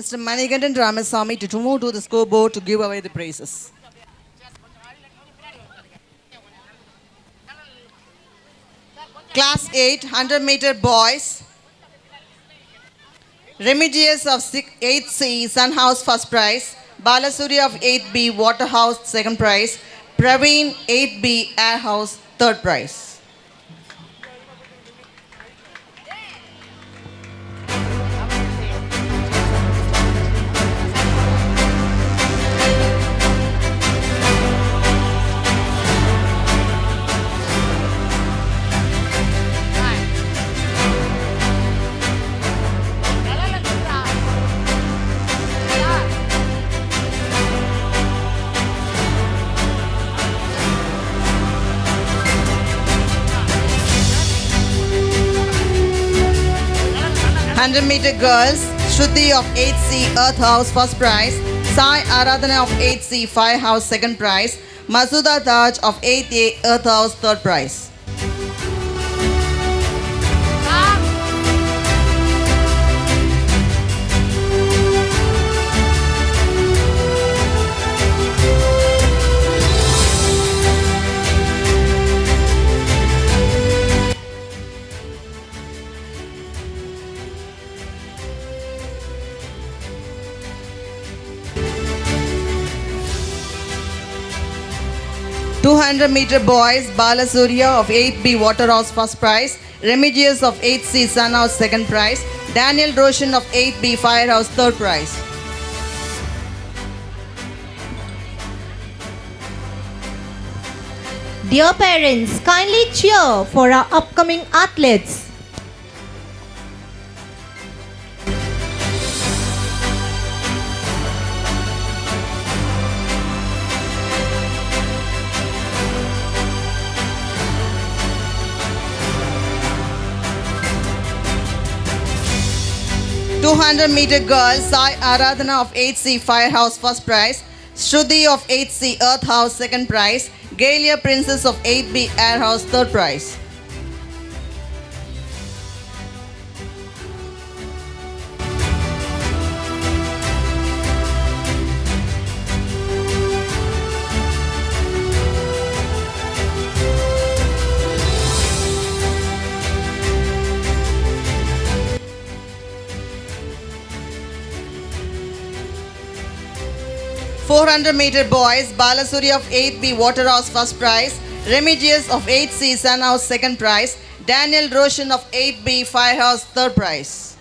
Mr. Manikandan Ramasamy to move to the scoreboard to give away the prizes. Class 8, 100-meter boys. Remigius of 8C, Sun House first prize. Balasuri of 8B, Waterhouse second prize. Praveen 8B, Air House third prize. Meter girls, Shruti of 8C Earth House first prize, Sai Aradhana of 8C Fire House second prize, Masuda Taj of 8A Earth House third prize. Meter boys, Balasurya of 8B Waterhouse first prize, Remigius of 8C Sun House second prize, Daniel Roshan of 8B Firehouse third prize. Dear parents, kindly cheer for our upcoming athletes. Meter girls, Sai Aradhana of 8C Firehouse first prize, Shruti of 8C Earth House second prize, Galia Princess of 8B Air House third prize. Meter boys, Balasuri of 8B Waterhouse first prize, Remigius of 8C Sun House second prize, Daniel Roshan of 8B Firehouse third prize.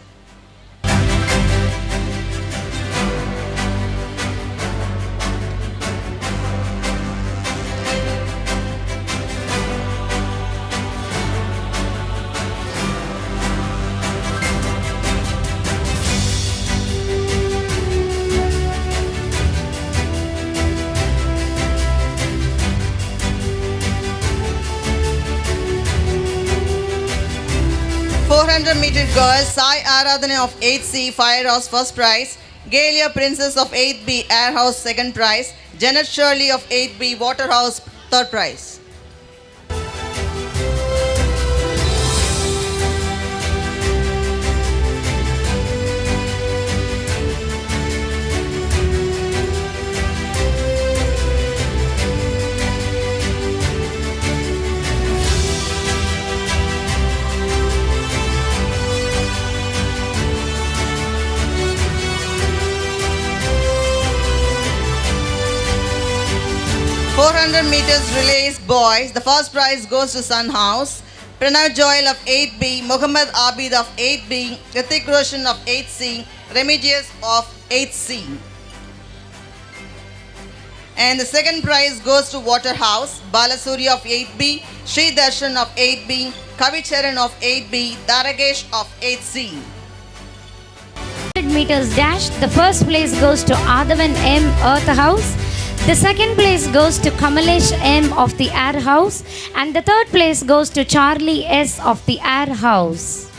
Meter girls, Sai Aradhana of 8C Firehouse first prize, Galia Princess of 8B Air House second prize, Janet Shirley of 8B Waterhouse third prize. Meters relays boys, the first prize goes to Sun House. Pranav Joel of 8B, Muhammad Abid of 8B, Ritik Roshan of 8C, Remigius of 8C. And the second prize goes to Waterhouse, Balasuri of 8B, Sri Darshan of 8B, Kavicharan of 8B, Daragesh of 8C. 100 meters dash, the first place goes to Adhavan M Earth House. The second place goes to Kamalesh M of the Air House, and the third place goes to Charlie S of the Air House.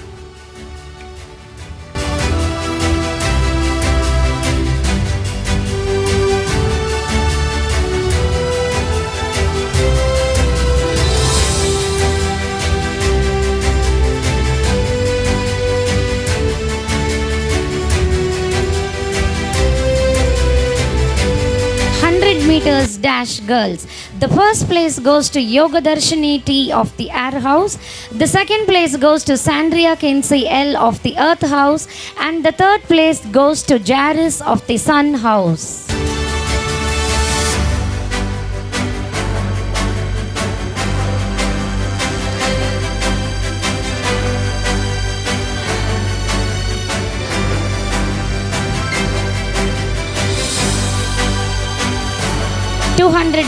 meters dash girls. The first place goes to Yoga Darshini T of the Air House. The second place goes to Sandria Kinsey L of the Earth House. And the third place goes to Jaris of the Sun House.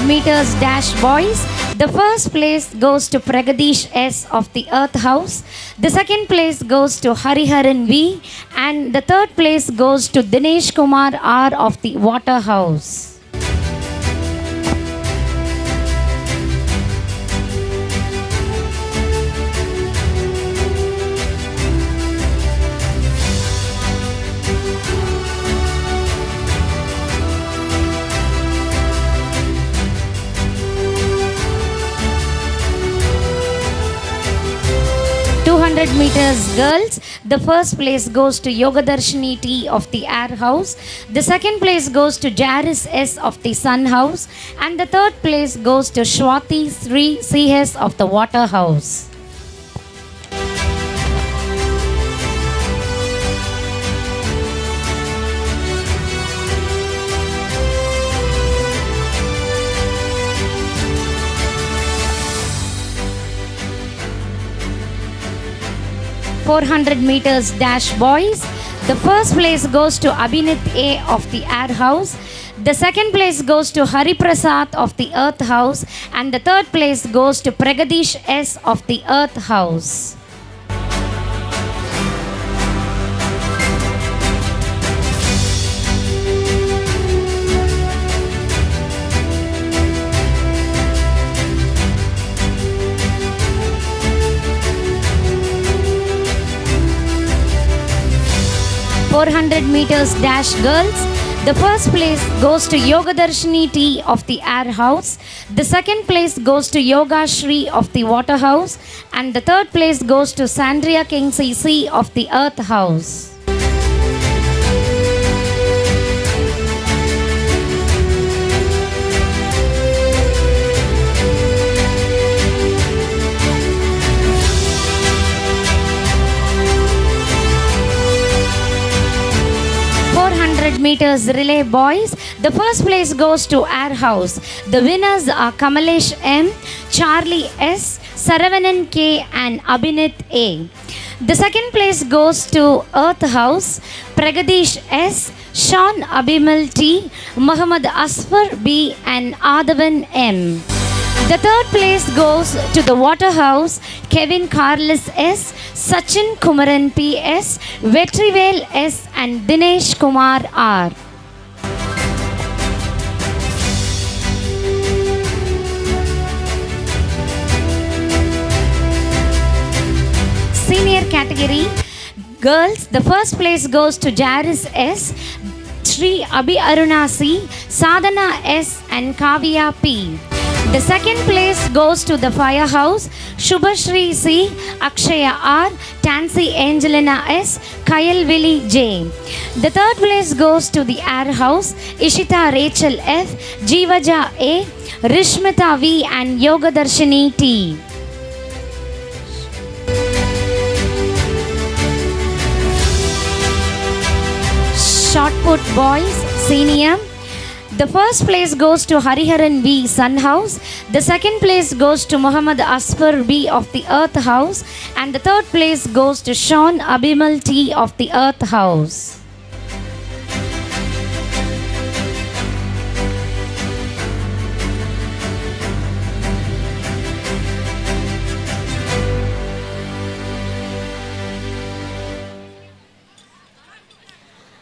meters dash boys. The first place goes to Pragadish S of the Earth House. The second place goes to Hariharan V. And the third place goes to Dinesh Kumar R of the Water House. 200 meters girls. The first place goes to Yoga Darshini T of the Air House. The second place goes to Jaris S of the Sun House. And the third place goes to Shwati Sri CS of the Water House. .400 meters dash boys. The first place goes to Abhinit A of the Air House. The second place goes to Hari Prasad of the Earth House. And the third place goes to Pragadish S of the Earth House. .400 meters dash girls. The first place goes to Yoga Darshini T of the Air House. The second place goes to Yoga Shri of the Water House. And the third place goes to Sandria Kinsey C of the Earth House. Meters relay boys. The first place goes to Air House. The winners are Kamalesh M, Charlie S, Saravanan K and Abhinit A. The second place goes to Earth House, Pragadish S, Sean Abimal T, Muhammad Asfar B and Adavan M. The third place goes to the Water House, Kevin Carlos S, Sachin Kumaran P S, Vetrivel S and Dinesh Kumar R. Senior category girls. The first place goes to Jaris S, Sri Abhi Aruna C, Sadhana S and Kavya P. The second place goes to the Firehouse, Shubhashri C, Akshaya R, Tansy Angelina S, Kyle Willie J. The third place goes to the Air House, Ishita Rachel F, Jeevaja A, Rishmita V and Yoga Darshini T. Shot put boys, senior. The first place goes to Hariharan V, Sun House. The second place goes to Muhammad Asfar B of the Earth House. And the third place goes to Sean Abimal T of the Earth House.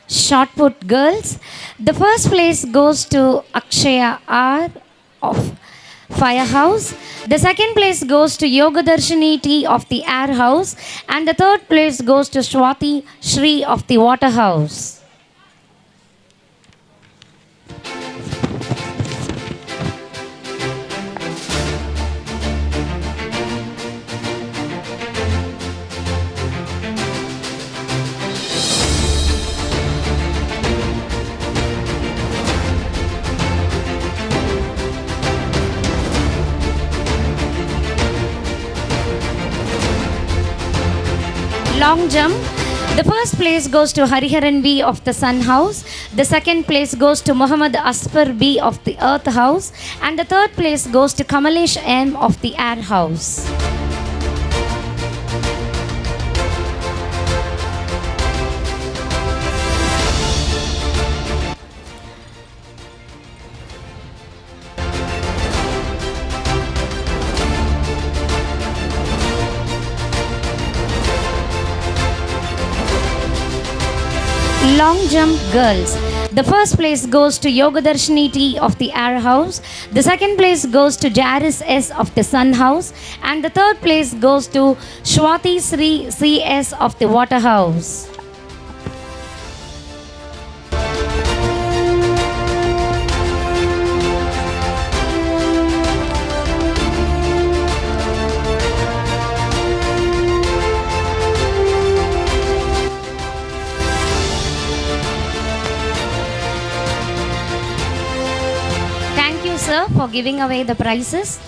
Shot put girls. The first place goes to Akshaya R of Firehouse. The second place goes to Yoga Darshini T of the Air House. And the third place goes to Shwati Shri of the Water House. Long jump. The first place goes to Hariharan B of the Sun House. The second place goes to Muhammad Asfar B of the Earth House. And the third place goes to Kamalesh M of the Air House. Long jump girls. The first place goes to Yogadarshini T of the Air House. The second place goes to Jaris S of the Sun House. And the third place goes to Shwati Sri CS of the Water House. Thank you, sir, for giving away the prizes.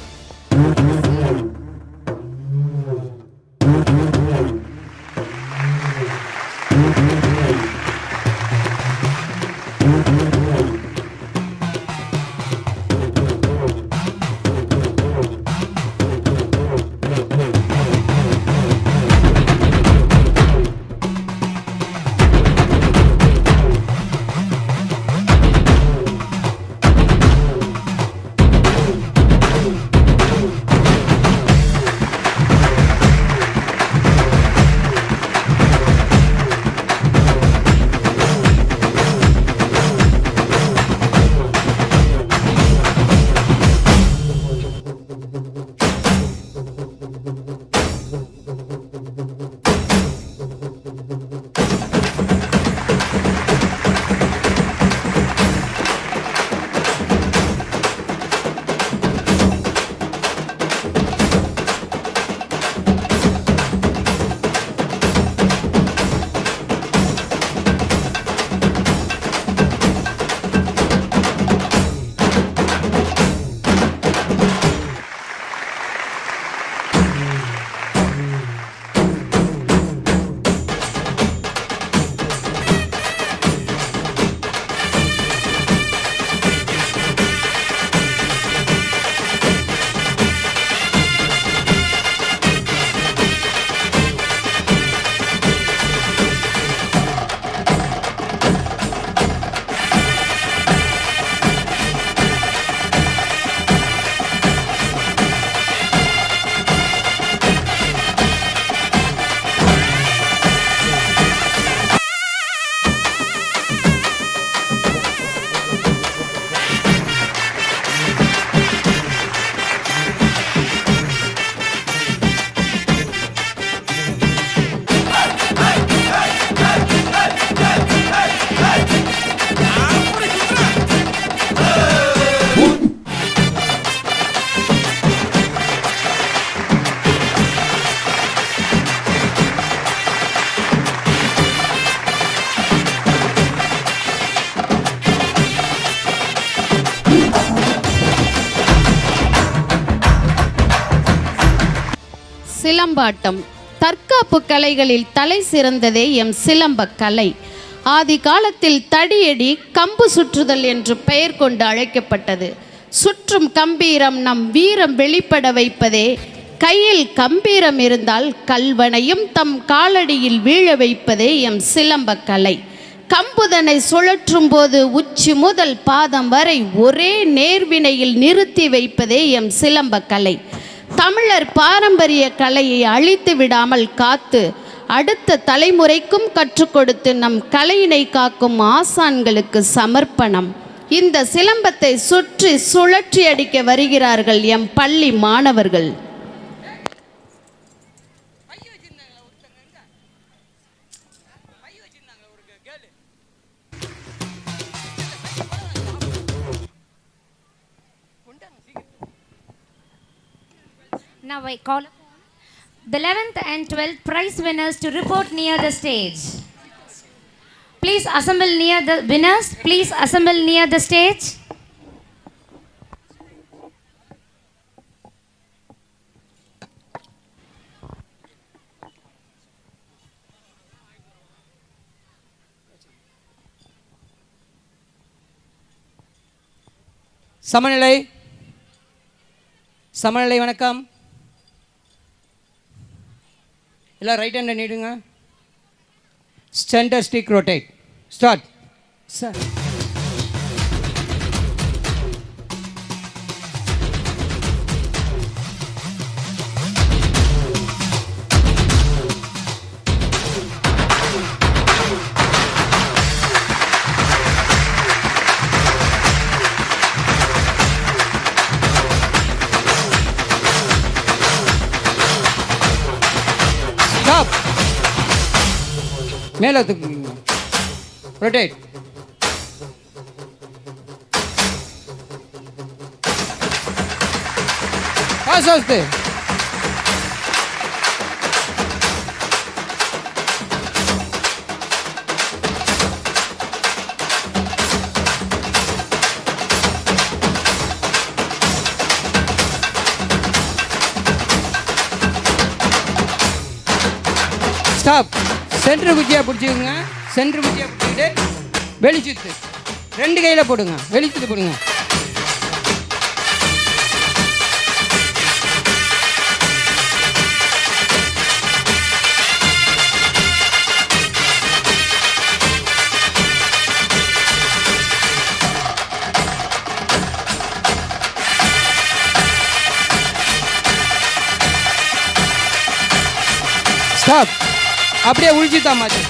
சிலம்பாட்டம். தற்காப்பு கலைகளில் தலை சிறந்ததே M சிலம்பக் கலை. ஆதி காலத்தில் தடியடி கம்பு சுற்றுதல் என்று பெயர் கொண்டு அழைக்கப்பட்டது. சுற்றும் கம்பீரம் நம் வீரம் வெளிப்பட வைப்பதே. கையில் கம்பீரம் இருந்தால் கல்வனையும் தம் காலடியில் வீழ வைப்பதே எம் சிலம்பக் கலை. கம்புதனை சுழற்றும் போது உச்சி முதல் பாதம் வரை ஒரே நேர்வினையில் நிறுத்தி வைப்பதே எம் சிலம்பக் கலை. தமிழர் பாரம்பரிய கலையை அழித்து விடாமல் காத்து அடுத்த தலைமுறைக்கும் கற்றுக் கொடுத்து நம் கலையினை காக்கும் ஆசான்களுக்கு சமர்ப்பணம். இந்த சிலம்பத்தை சுற்றி சுழற்றி அடிக்க வருகிறார்கள் எம் பள்ளி மாணவர்கள். Now I call upon the 11th and 12th prize winners to report near the stage. Please assemble near the winners. Please assemble near the stage. சமநிலை சமநிலை. வணக்கம். எல்லாம் ரைட் ஹேண்டை நீடுங்க. Centre stick rotate. Start sir. Stop. மேலே தூக்குங்க. Rotate. பாஸ் ஆஸ்தே. ஸ்டாப். சென்ட்ரு குச்சியாக பிடிச்சிக்கோங்க. சென்ட்ரு குச்சியாக பிடிச்சிக்கிட்டு வெளிச்சுத்து 2 கையில் போடுங்க. வெளிச்சுத்து போடுங்க. ஸ்டாப். அப்படியே உழிச்சுத்தா மாச்சு.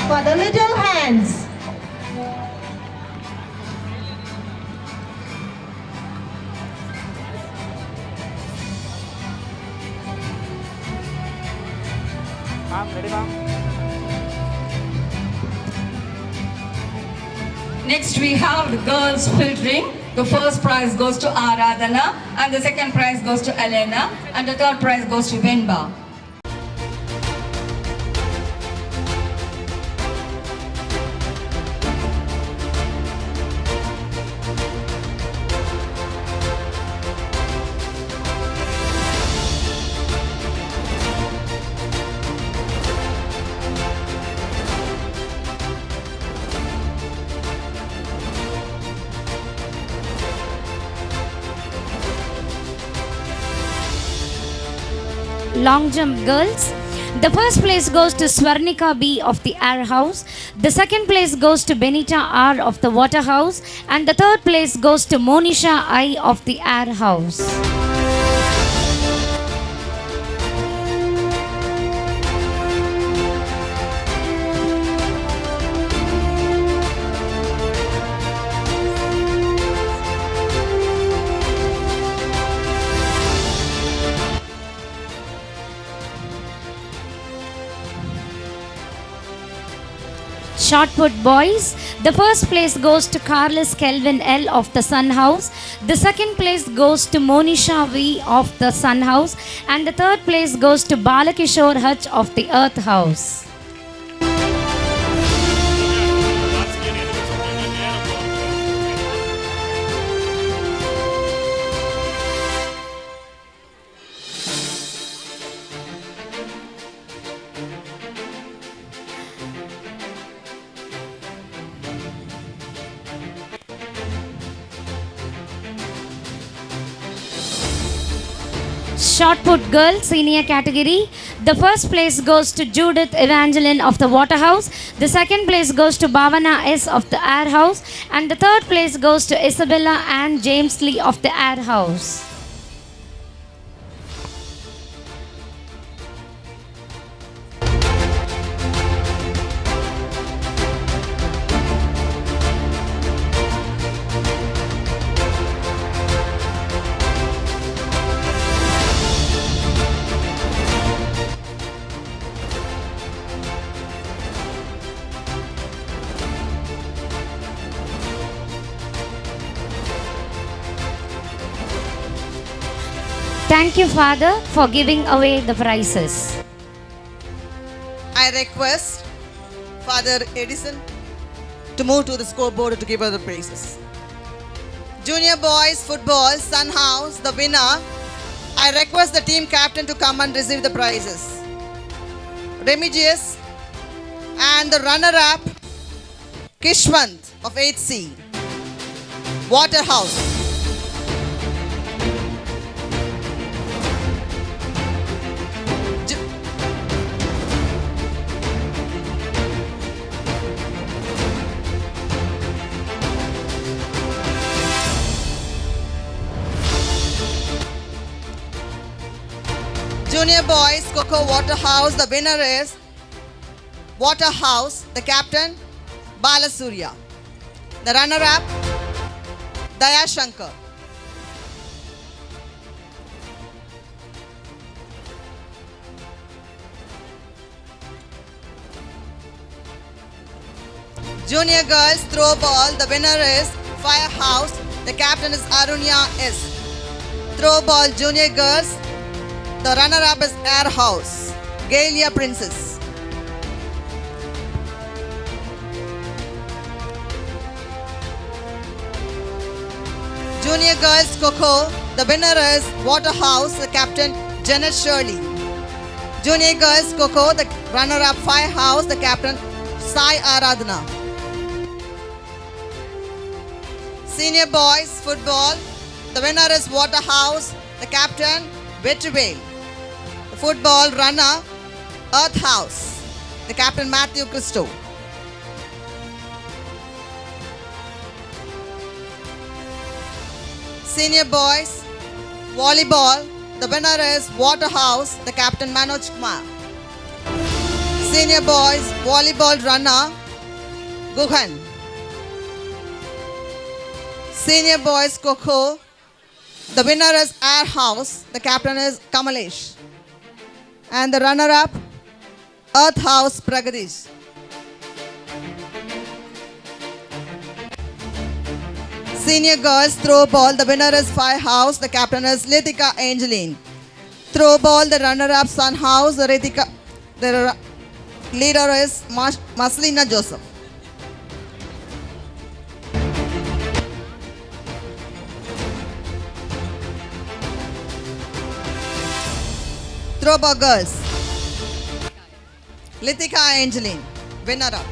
for the little hands. Next we have the girls filtering. The first prize goes to Aradhana and the second prize goes to Elena and the third prize goes to Venba. Long jump girls. The first place goes to Swarnika B of the Air House. The second place goes to Benita R of the Water House. And the third place goes to Monisha I of the Air House. Shot put boys. The first place goes to Carlos Kelvin L of the Sun House. The second place goes to Monisha V of the Sun House. And the third place goes to Balakishore H of the Earth House. Shot put girl senior category. The first place goes to Judith Evangeline of the Water House. The second place goes to Bhavana S of the Air House. And the third place goes to Isabella and James Lee of the Air House. Thank you, Father, for giving away the prizes. I request Father Edison to move to the scoreboard to give us the prizes. Junior boys football, Sun House, the winner. I request the team captain to come and receive the prizes. Remigius and the runner-up, Kishwant of 8C. Waterhouse. Junior boys Coco Waterhouse, the winner is Waterhouse, the captain Balasurya. The runner-up Daya Shankar. Junior girls throw ball, the winner is Firehouse, the captain is Arunya S. Throw ball junior girls, the runner-up is Air House, Galia Princess. Junior girls Coco, the winner is Waterhouse, the captain Janet Shirley. Junior girls Coco, the runner-up Firehouse, the captain Sai Aradhana. Senior boys football, the winner is Waterhouse, the captain Vetrivale. The football runner Earth House, the captain Matthew Christo. Senior boys volleyball, the winner is Waterhouse, the captain Manoj Kumar. Senior boys volleyball runner Guhan. Senior boys Kho. The winner is Air House. The captain is Kamalesh. And the runner-up Earth House Pragadish. Senior girls throw ball. The winner is Fire House. The captain is Litika Angeline. Throw ball. The runner-up Sun House. The leader is Maslina Joseph. Throw ball girls. Litika Angeline. Winner-up.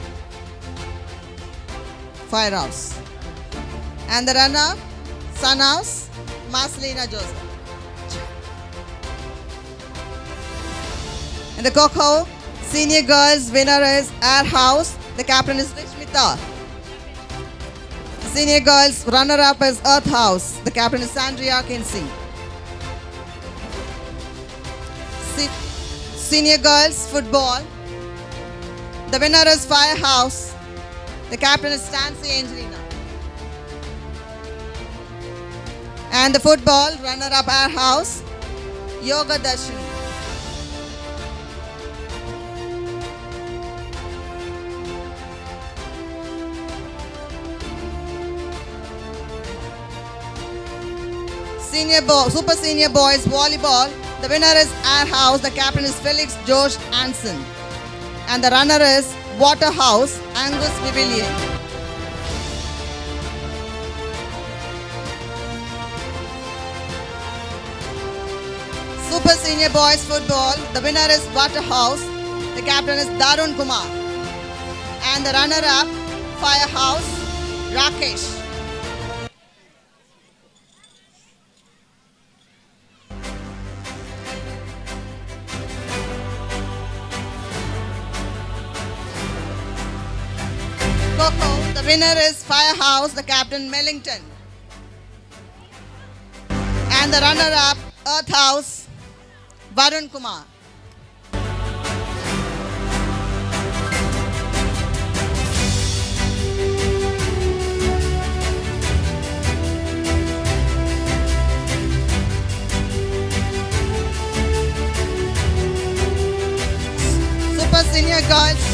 Firehouse. And the runner, Sun House, Maslina Joseph. And the Kho senior girls winner is Air House. The captain is Rishmita. The senior girls runner-up is Earth House. The captain is Sandria Kinsey. Senior girls football. The winner is Firehouse. The captain is Stancy Angelina. And the football runner-up Air House, Yoga Darshini. Super senior boys volleyball. The winner is Air House. The captain is Felix George Anson. And the runner is Waterhouse, Angus Pavilion. Super senior boys football. The winner is Waterhouse. The captain is Darun Kumar. And the runner-up, Firehouse, Rakesh. Kho, the winner is Firehouse, the captain Mellington. And the runner-up, Earth House, Varun Kumar. Super senior girls.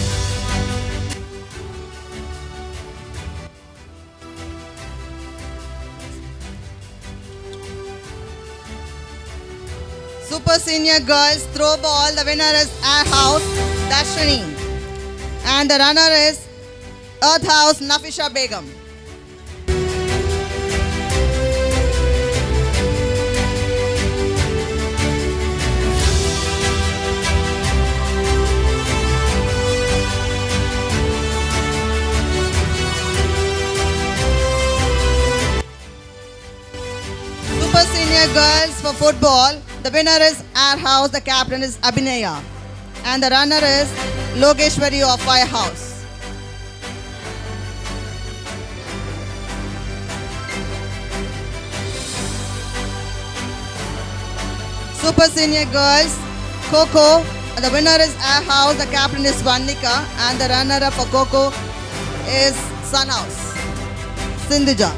Super senior girls throw ball. The winner is Air House, Darshini. And the runner is Earth House, Nafisha Begum. Super senior girls for football. The winner is Air House, the captain is Abhinaya. And the runner is Logeshwari of Firehouse. Super senior girls, Kho. The winner is Air House, the captain is Vanika. And the runner-up for Kho is Sun House, Sindhuja.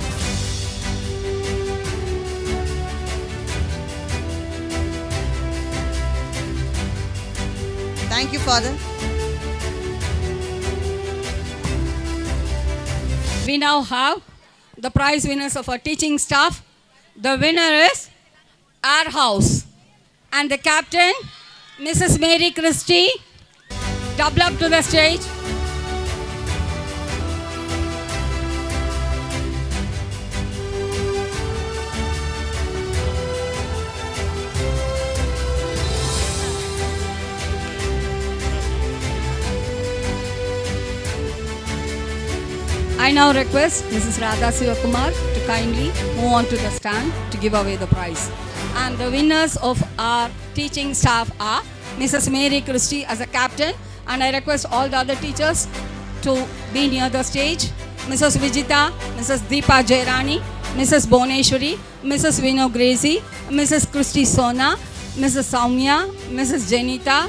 Thank you, Father. We now have the prize winners of our teaching staff. The winner is Air House. And the captain, Mrs. Mary Christie. Double up to the stage. I now request Mrs. Radha Sivakumar to kindly move on to the stand to give away the prize. And the winners of our teaching staff are Mrs. Mary Christie as a captain, and I request all the other teachers to be near the stage. Mrs. Vijita, Mrs. Deepa Jairani, Mrs. Boneshwari, Mrs. Vino Gracie, Mrs. Christy Sona, Mrs. Soumya, Mrs. Janita,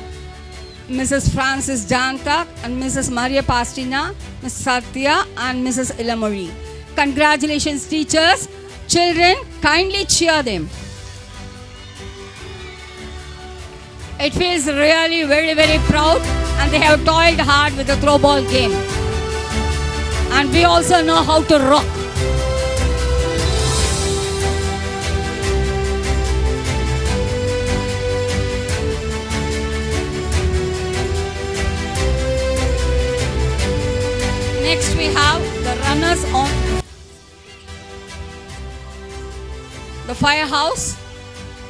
Mrs. Francis Dantak and Mrs. Maria Pastina, Mrs. Satya and Mrs. Ilamuri. Congratulations, teachers. Children, kindly cheer them. It feels really very, very proud, and they have toiled hard with the throwball game. And we also know how to rock. Next we have the runners on the firehouse.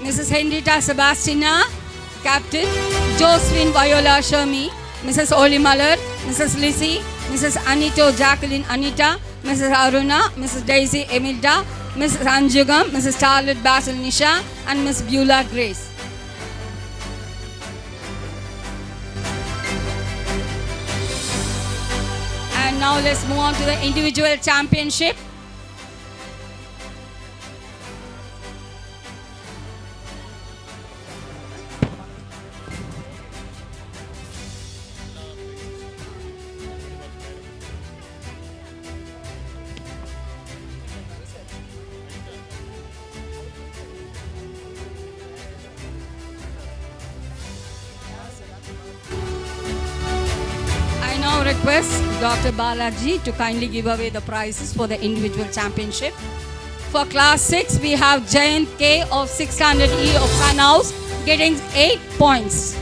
Mrs. Henrietta Sebastina, Captain. Josephine Viola Shermi, Mrs. Oli Muller, Mrs. Lizzie, Mrs. Anito Jacqueline Anita, Mrs. Aruna, Mrs. Daisy Emilda, Mrs. Anjugam, Mrs. Charlotte Basil Nisha, and Miss Beulah Grace. And now let's move on to the individual championship. I now request Dr. Balaji to kindly give away the prizes for the individual championship. For class 6, we have Jayant K of 6th standard E of Sun House getting 8 points.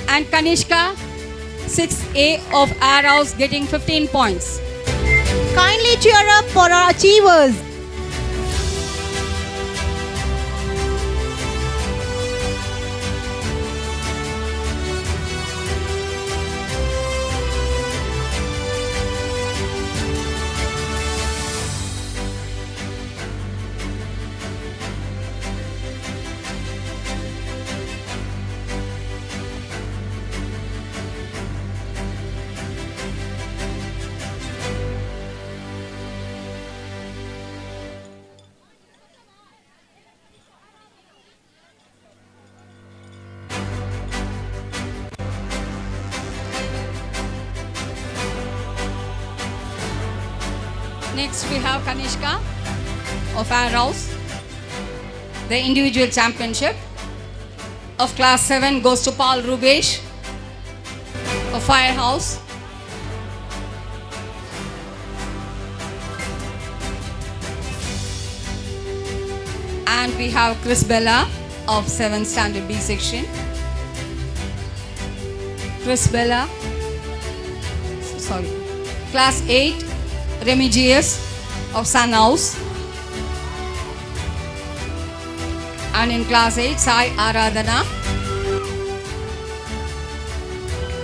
And Kanishka 6A of Air House getting 15 points. Kindly cheer up for our achievers. Next we have Kanishka of Air House. The individual championship of class 7 goes to Paul Rubesh of Firehouse. And we have Chris Bella of 7th standard B section. Chris Bella, sorry, class 8 Remigius of Sun House. And in class 8 Sai Aradhana.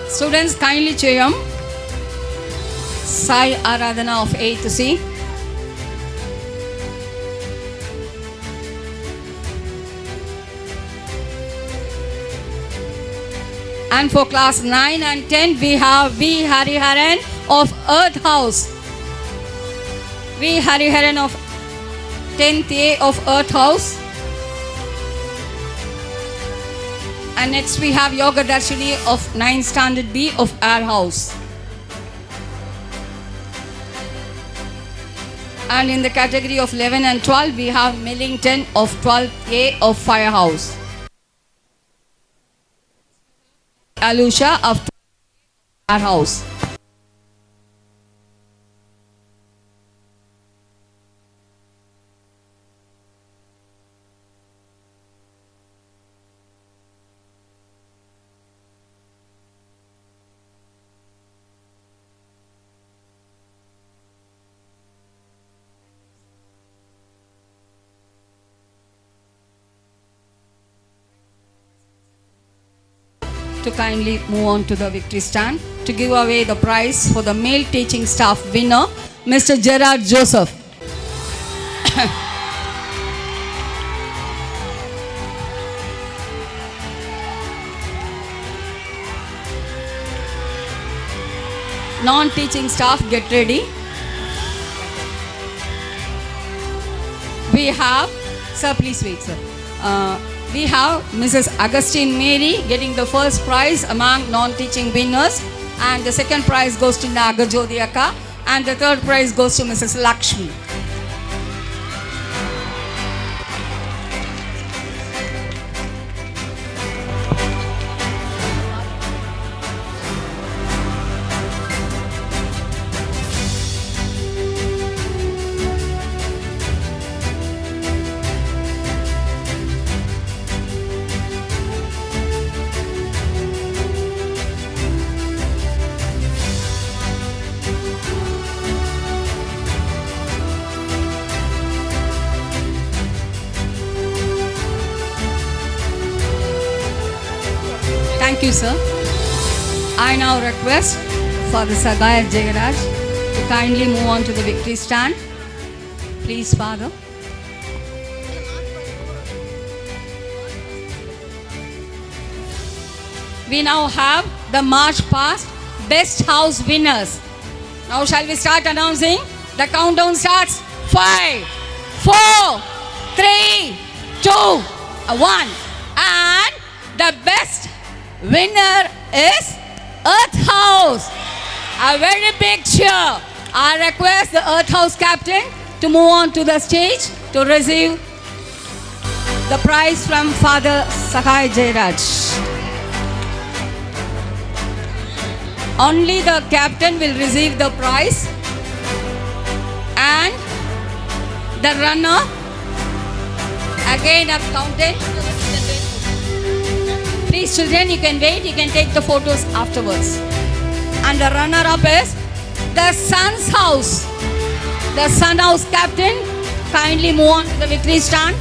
Students, kindly cheer him. Sai Aradhana of 8th C. And for class 9 and 10, we have V. Hariharan of Earth House. V. Hariharan of 10th A of Earth House. And next we have Yoga Darshini of 9th standard B of Air House. And in the category of 11 and 12, we have Millington of 12th A of Firehouse. Alusha of Air House. To kindly move on to the victory stand to give away the prize for the male teaching staff winner, Mr. Gerard Joseph. Non-teaching staff, get ready. We have, sir, please wait, sir. we have Mrs. Augustine Mary getting the first prize among non-teaching winners, and the second prize goes to Nagajodi Akka, and the third prize goes to Mrs. Lakshmi. Thank you, sir. I now request Father Sagaya Jayaraj to kindly move on to the victory stand. Please, Father. We now have the March Past Best House winners. Now shall we start announcing? The countdown starts. 5, 4, 3, 2, 1. And the best winner is Earth House. A very big cheer. I request the Earth House captain to move on to the stage to receive the prize from Father Sakai Jayaraj. Only the captain will receive the prize, and the runner, again accounted. Please children, you can wait, you can take the photos afterwards. And the runner-up is the Sun's House. The Sun House captain, kindly move on to the victory stand.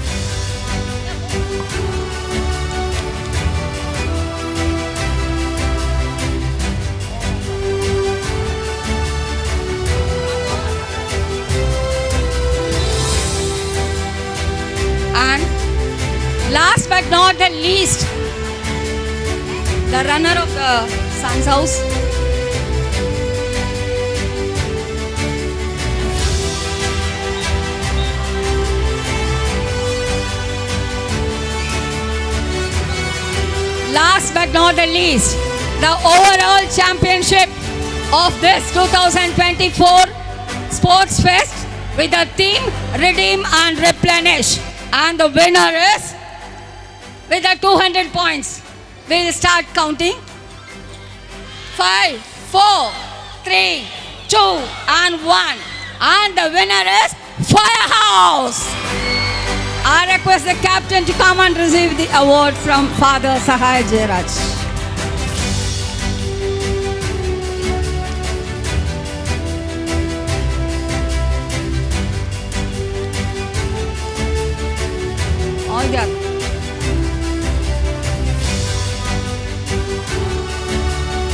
And last but not the least, the runner of the Sun's House. Last but not the least, the overall championship of this 2024 Sports Fest with the theme Redeem and Replenish. And the winner is with the 200 points. We'll start counting. 5, 4, 3, 2, and 1. And the winner is Firehouse. I request the captain to come and receive the award from Father Sahai Jayaraj. All that.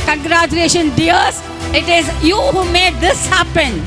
Congratulations, dears. It is you who made this happen.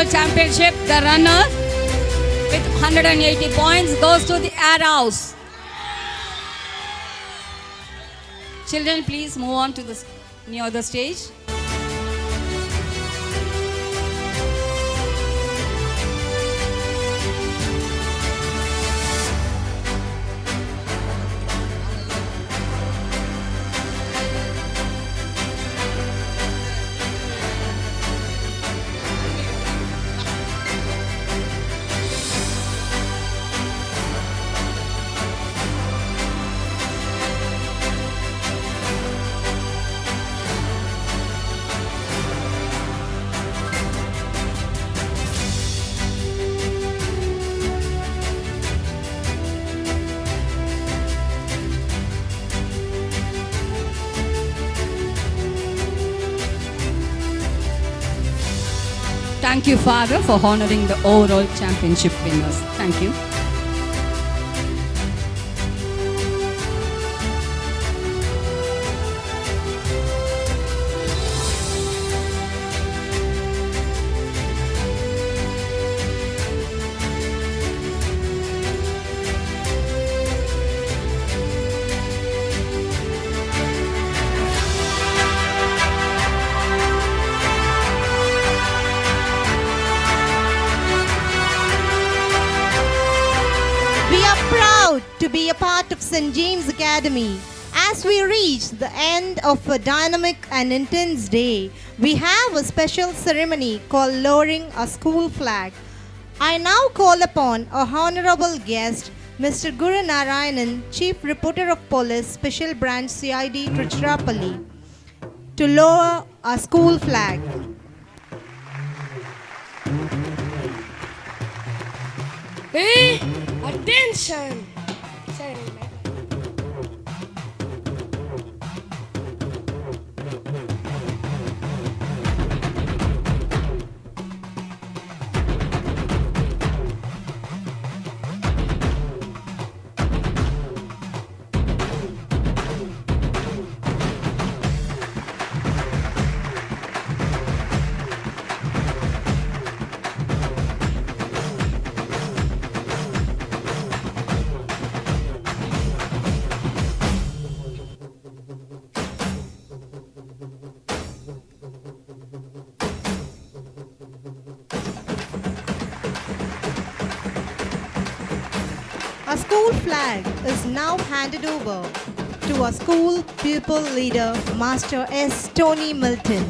Championship, the runner with 180 points goes to the Air House. Children, please move on to near the stage. Thank you, Father, for honoring the overall championship winners. Thank you. We are proud to be a part of St. James Academy. As we reach the end of a dynamic and intense day, we have a special ceremony called lowering a school flag. I now call upon our honorable guest, Mr. Guru Narayanan, Chief Reporter of Police, Special Branch CID Tiruchirappalli, to lower our school flag. Hey, attention! Sorry. Our school flag is now handed over to our school pupil leader, Master S. Tony Milton.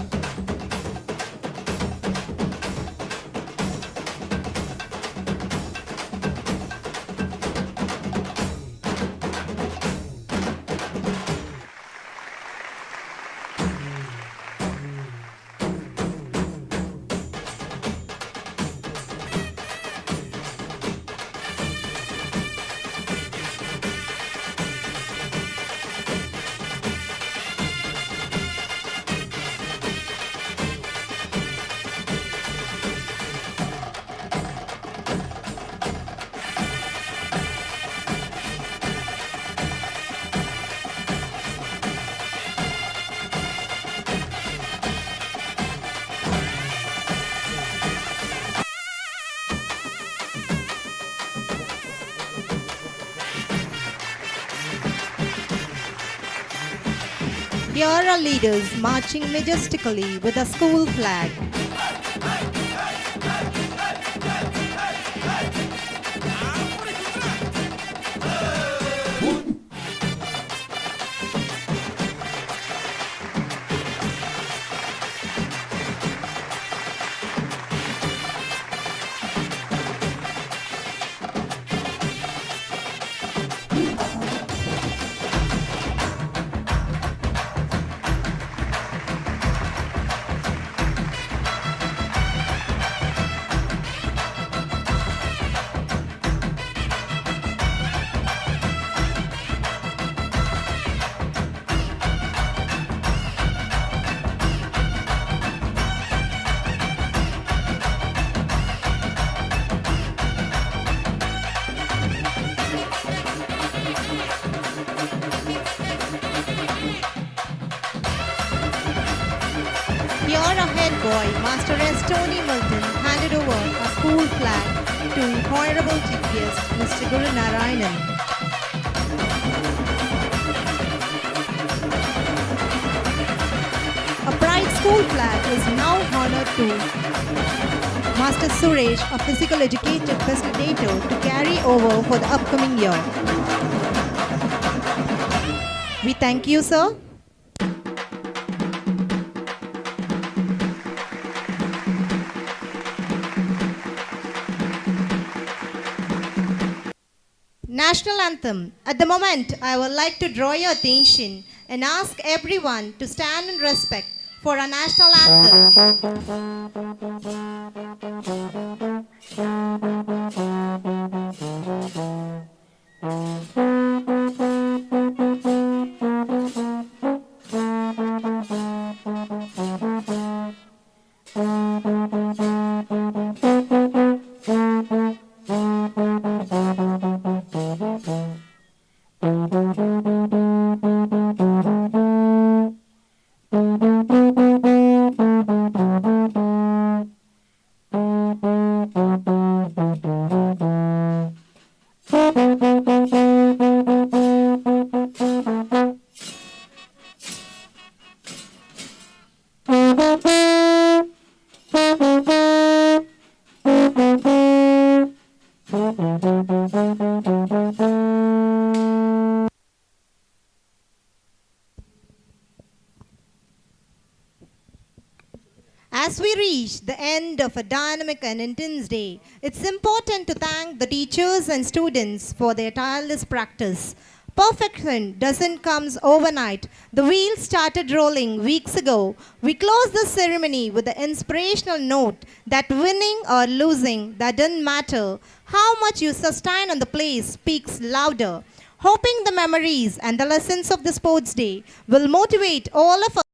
Here are leaders marching majestically with a school flag. Here our head boy, Master S. Tony Milton, handed over a school flag to Honorable Chief Guest, Mr. Guru Narayanan. A pride school flag is now honored to Master Suresh, a physical educated facilitator, to carry over for the upcoming year. We thank you, sir. National Anthem. At the moment, I would like to draw your attention and ask everyone to stand in respect for our national anthem. As we reach the end of a dynamic and intense day, it's important to thank the teachers and students for their tireless practice. Perfection doesn't come overnight. The wheels started rolling weeks ago. We close this ceremony with the inspirational note that winning or losing, that doesn't matter. How much you sustain on the place speaks louder. Hoping the memories and the lessons of the sports day will motivate all of us